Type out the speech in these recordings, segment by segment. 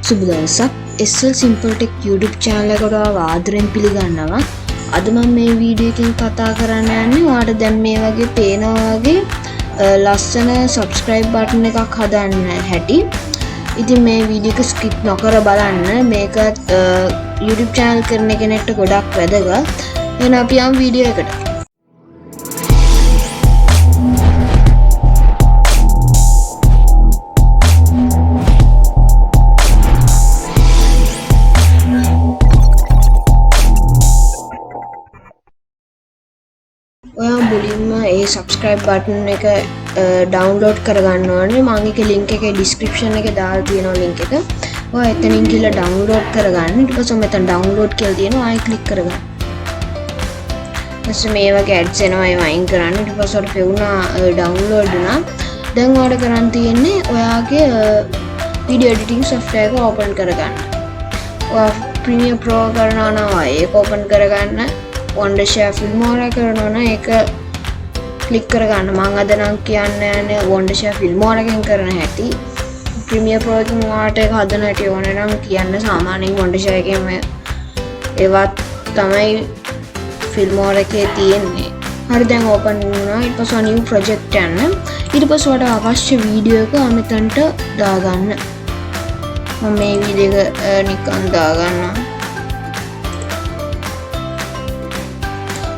සුබ දවසක්. SL Simple Tech YouTube channel එකට ආදරෙන් පිළිගන්නවා. අද මම මේ වීඩියෝ එකෙන් කතා කරන්න යන්නේ ඔයාලට දැන් මේ වගේ පේනවා වගේ ලස්සන subscribe button එකක් හදන්න හැටි. ඉතින් මේ වීඩියෝ එක skip නොකර බලන්න. මේක YouTube channel කරන කෙනෙක්ට ගොඩක් වැදගත්. එහෙනම් අපි යමු වීඩියෝ එකට. ඔයා මුලින්ම ඒ subscribe button එක download කරගන්න ඕනේ. මම ඒකේ link එකේ description එකේ දාලා තියෙනවා link එක. ඔයා එතනින් ගිහලා download කරගන්න. ඊට පස්සේ මෙතන download කියලා තියෙනවා. ආයෙ click කරගන්න. ඊට මේ වගේ ads එනවා. ඒව අයින් කරන්න. ඊට පස්සේ ඔයාලට පෙවුනා download වුණා. දැන් ඔයාලට කරන් තියෙන්නේ ඔයාගේ video editing software එක open කරගන්න. ඔයා Premiere Pro කරනවා නම් ඒක open කරගන්න. Wondershare Filmora කරනවා නම් ඒක ක්ලික් කරගන්න. මම අද නම් කියන්නේ Wondershare Filmora එකෙන් කරන හැටි. Premiere Pro එකෙන් ඔයාලට ඒක හදන හැටි ඕන නම් කියන්න. සාමාන්‍යයෙන් Wondershare එකෙන් ඒවත් තමයි Filmora එකේ තියෙන්නේ. හරි දැන් open වුණා. ඊට පස්සේ new project යන්න. ඊට පස්සේ ඔයාලට අවශ්‍ය වීඩියෝ එක මෙතනට දාගන්න. මම මේ වීඩියෝ එක නිකන් දාගන්නවා.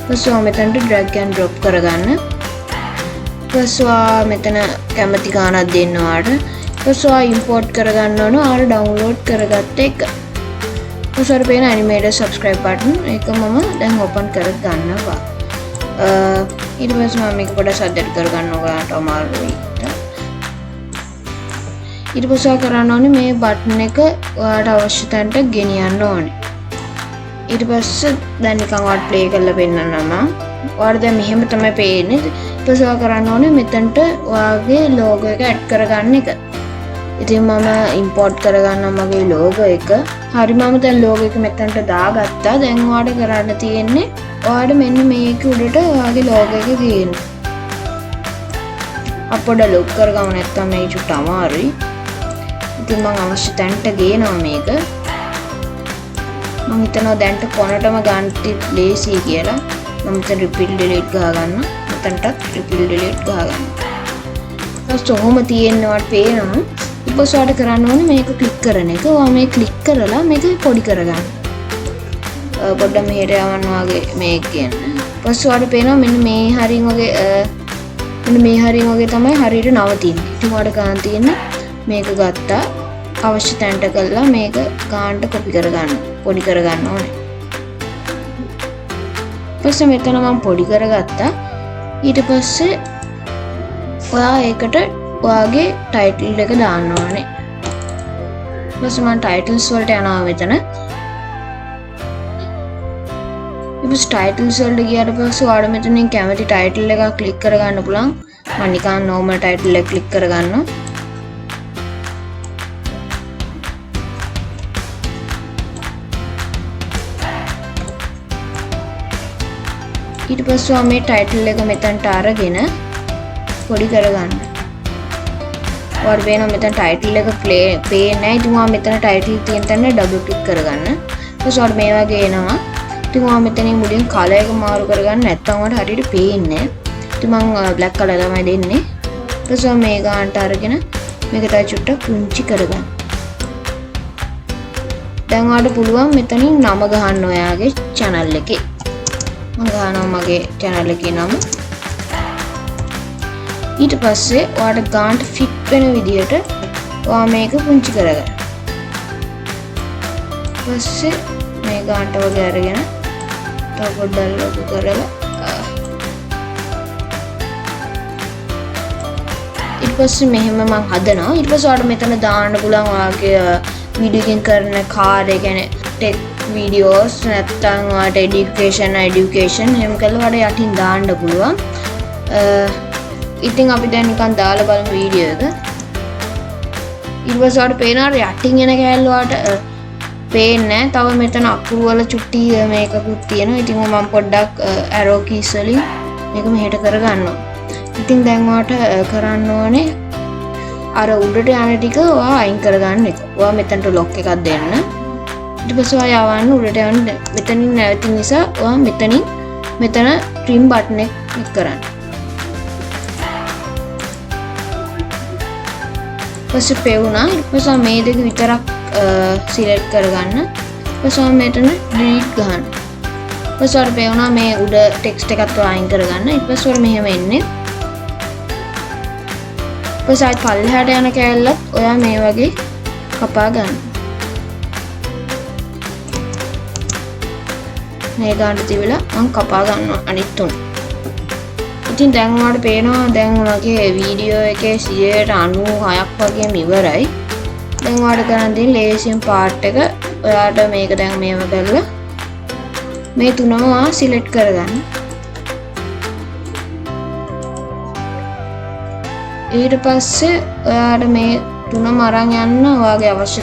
පස්වා මෙතනට drag and drop කරගන්න. පස්වා මෙතන කැමති ගානක් දෙන්න ඔයාලට. පස්වා import කරගන්න ඕන ඔයාලා download කරගත්ත එක. පස්වා පේන animated subscribe button ඒක මම දැන් open කරගන්නවා. ඊට පස්සේ මම මේක පොඩ්ඩක් සද්දට කරගන්න ඔයාලට අමාරුයි. ඊට පස්සේ කරන්න ඕනේ මේ button එක ඔයාලට අවශ්‍ය තැනට ගෙනියන්න ඕනේ. ඊට පස්සේ දැන් නිකන් ඔයාලට ප්ලේ කරලා පෙන්නන්නම්. ඔයාලට දැන් මෙහෙම තමයි පේන්නේ. ඊට පස්සේ ඔයා කරන්න ඕනේ මෙතනට ඔයාගේ logo එක add කරගන්න එක. ඉතින් මම import කරගන්නම් මගේ logo එක. හරි මම දැන් logo එක මෙතනට දාගත්තා. දැන් ඔයාලට කරන්න තියෙන්නේ ඔයාලට මෙන්න මේක උඩට ඔයාගේ logo එක ගේන්න. අපොඩ look කරගමු නැත්නම් මේ චුට්ට අමාරුයි. ඉතින් මම අවශ්‍ය තැනට ගේනවා මේක. මම හිතනවා දැන්ට කොනටම ගන්න ලේසි කියලා. මම මෙතන repeat delete ගහ ගන්න. මෙතනටත් repeat delete ගහ ගන්න. ඊට ඔහොම තියෙනවට පේනවා. ඊපස්වට කරන්න ඕනේ මේක click කරන එක. ඔයා මේ click කරලා මේක පොඩි කරගන්න. පොඩ්ඩක් මෙහෙට යවන්න වගේ මේක කියන්න. ඊපස්වට පේනවා මෙන්න මේ හරින් වගේ මෙන්න මේ හරින් වගේ තමයි හරියට නවතින්නේ. ඉතින් ඔයාලට ගන්න තියෙන්නේ මේක ගත්තා. අවශ්‍ය තැනට කරලා මේක ගානට කොපි කරගන්න. පොඩි කරගන්න ඕනේ. ඊපස්සේ මෙතන මම පොඩි කරගත්තා. ඊට පස්සේ ඔයා ඒකට ඔයාගේ ටයිටල් එක දාන්න ඕනේ. ඊපස්සේ මම ටයිටල්ස් වලට යනවා මෙතන. ඊපස්සේ ටයිටල්ස් වලට ගියාට පස්සේ ඔයාලා මෙතනින් කැමති ටයිටල් එකක් ක්ලික් කරගන්න පුළුවන්. මම නිකන් normal ටයිටල් එක ක්ලික් කරගන්නවා. ඊට පස්සේ මේ ටයිටල් එක මෙතනට අරගෙන පොඩි කරගන්න. ඔයාලට පේනවා මෙතන ටයිටල් එක පේන්නේ නැහැ. ඉතින් ඔයා මෙතන ටයිටල් තියෙන තැන ඩබල් ක්ලික් කරගන්න. ඊට පස්සේ ඔයාලට මේ වගේ එනවා. ඉතින් ඔයා මෙතනින් මුලින් කලර් එක මාරු කරගන්න නැත්නම් ඔයාලට හරියට පේන්නේ නැහැ. ඉතින් මම බ්ලැක් කලර් තමයි දෙන්නේ. ඊට පස්සේ මේ ගානට අරගෙන මේකට චුට්ටක් පුංචි කරගන්න. දැන් ඔයාලට පුළුවන් මෙතනින් නම ගහන්න ඔයාගේ channel එකේ. මම ගන්නවා මගේ channel එකේ නම. ඊට පස්සේ ඔයාලට ගානට fit වෙන විදියට ඔයා මේක පුංචි කරගන්න. ඊපස්සේ මේ ගානට වගේ අරගෙන තව පොඩ්ඩක් ලොකු කරලා ඊට පස්සේ මෙහෙම මම හදනවා. ඊට පස්සේ ඔයාලට මෙතන දාන්න පුළුවන් ඔයාගේ වීඩියෝ එකකින් කරන කාර්ය, ඒ කියන්නේ ටෙක් videos නැත්නම් ඔයාලට education එහෙම කරලා ඔයාලට යටින් දාන්න පුළුවන්. ඉතින් අපි දැන් නිකන් දාලා බලමු වීඩියෝ එක. ඊට පස්සේ ඔයාලට පේනවා යටින් එන කෑල්ල ඔයාලට පේන්නේ නැහැ. තව මෙතන අකුරු වල චුට්ටි මේකකුත් තියෙනවා. ඉතින් මම පොඩ්ඩක් arrow keys වලින් මේක මෙහෙට කරගන්නවා. ඉතින් දැන් ඔයාලට කරන්න ඕනේ අර උඩට යන ටික ඔයා අයින් කරගන්න එක. ඔයා මෙතනට ලොක් එකක් දෙන්න. ඊට පස්සේ ඔයා යවන්න උඩට යන්න. මෙතනින් නැවතින නිසා ඔයා මෙතන trim button එක ක්ලික් කරන්න. පස්සේ පෙවුනා. ඊට පස්සේ මේ දෙක විතරක් සිලෙක්ට් කරගන්න. පස්සේ මෙතන delete ගහන්න. පස්සේ අර පෙවුනා මේ උඩ ටෙක්ස්ට් එකත් ඔයා අයින් කරගන්න. ඊට පස්සේ මෙහෙම එන්නේ. පස්සේ ආයි පල්ලෙහාට යන කෑල්ලත් ඔයා මේ වගේ කපා ගන්න. මේ ගානට තිබිලා මම කපා ගන්නවා අනිත් තුන. ඉතින් දැන් ඔයාලට පේනවා දැන් ඔයාගේ වීඩියෝ එකේ 96ක් වගේම ඉවරයි. දැන් ඔයාලට කරන් තියෙන ලේසියෙන් පාර්ට් එක ඔයාලට මේක දැන් මේව කරලා මේ තුනම ඔයා සිලෙක්ට් කරගන්න. ඊට පස්සේ ඔයාලට මේ තුනම අරන් යන්න ඔයාගේ අවශ්‍ය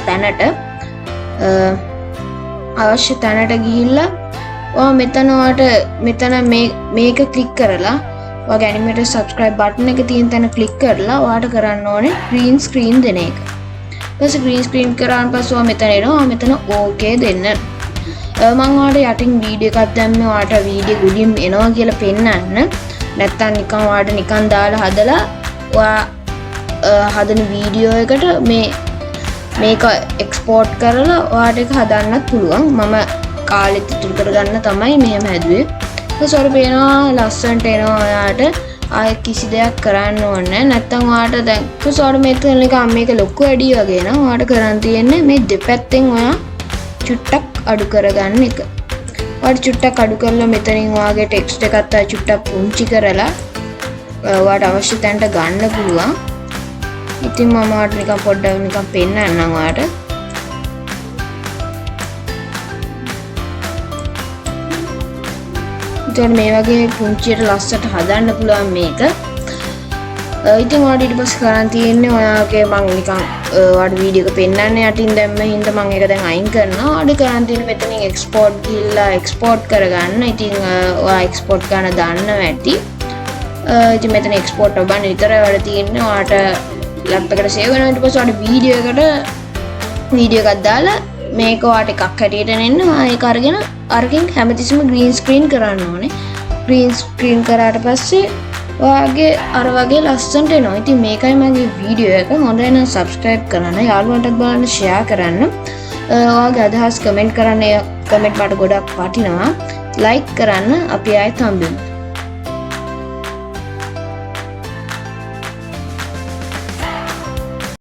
තැනට ගිහිල්ලා ඔයා මෙතන මේක ක්ලික් කරලා ඔයාගේ ඇනිමේටඩ් සබ්ස්ක්‍රයිබ් බටන් එක තියෙන තැන ක්ලික් කරලා ඔයාට කරන්න ඕනේ green screen දෙන එක. ඊපස්සේ green screen කරාන් පස්සේ ඔයා මෙතන එනවා. ඔයා මෙතන okay දෙන්න. මම ඔයාලට යටින් වීඩියෝ එකක් දැම්මේ ඔයාට වීඩියෝ ගුඩින් එනවා කියලා පෙන්නන්න. නැත්තම් නිකන් ඔයාට නිකන් දාලා හදලා ඔයා හදන වීඩියෝ එකට මේක එක්ස්පෝර්ට් කරලා ඔයාට ඒක හදන්නත් පුළුවන්. මම කාලෙත් ඉතුරු කරගන්න තමයි මෙහෙම හැදුවේ. ඊට පස්සේ පේනවා ලස්සනට එනවා ඔයාට. ආයෙ කිසි දෙයක් කරන්න ඕනේ නැහැ. නැත්තම් ඔයාට දැන් ඊට මෙතන නිකන් මේක ලොකු වැඩි වගේ නම් ඔයාට කරන් තියෙන්නේ මේ දෙපැත්තෙන් ඔයා චුට්ටක් අඩු කරගන්න එක. ඔයාට චුට්ටක් අඩු කරලා මෙතනින් ඔයාගේ ටෙක්ස්ට් එකත් චුට්ටක් පුංචි කරලා ඔයාට අවශ්‍ය තැනට ගන්න පුළුවන්. ඉතින් මම ඔයාට නිකන් පොඩ්ඩක් නිකන් පෙන්නන්නම් ඔයාට. ඉතින් මේ වගේ පුංචියට ලස්සට හදන්න පුළුවන් මේක. ඉතින් ඔයාට ඊට පස්සේ කරන් තියෙන්නේ ඔයාගේ මම නිකන් ඔයාට වීඩියෝ එක පෙන්නන්න යටින් දැම්ම හින්දා මම ඒක දැන් අයින් කරනවා. ඔයාට කරන් තියෙන්නේ මෙතනින් එක්ස්පෝර්ට් ගිහිල්ලා එක්ස්පෝර්ට් කරගන්න. ඉතින් ඔයා එක්ස්පෝර්ට් කරන දන්නව ඇති. ඉතින් මෙතන එක්ස්පෝර්ට් ඔබන්න විතරයි වල තියෙන්නේ. ඔයාට ලැප් එකට සේව් වෙනවා. ඊට පස්සේ ඔයාට වීඩියෝ එකක් දාලා මේක ඔයාට එකක් හැටියට එන්න ඒක අරගෙන අරකින් හැමතිස්සෙම green screen කරන්න ඕනේ. green screen කරාට පස්සේ ඔයාගේ අර වගේ ලස්සනට එනවා. ඉතින් මේකයි මගේ වීඩියෝ එක. හොඳයි නම් subscribe කරන්න, යාළුවන්ටත් බලන්න share කරන්න. ඔයාගේ අදහස් කමෙන්ට් කරන්න. කමෙන්ට් වලට ගොඩක් වටිනවා. like කරන්න. අපි ආයෙත් හම්බෙමු.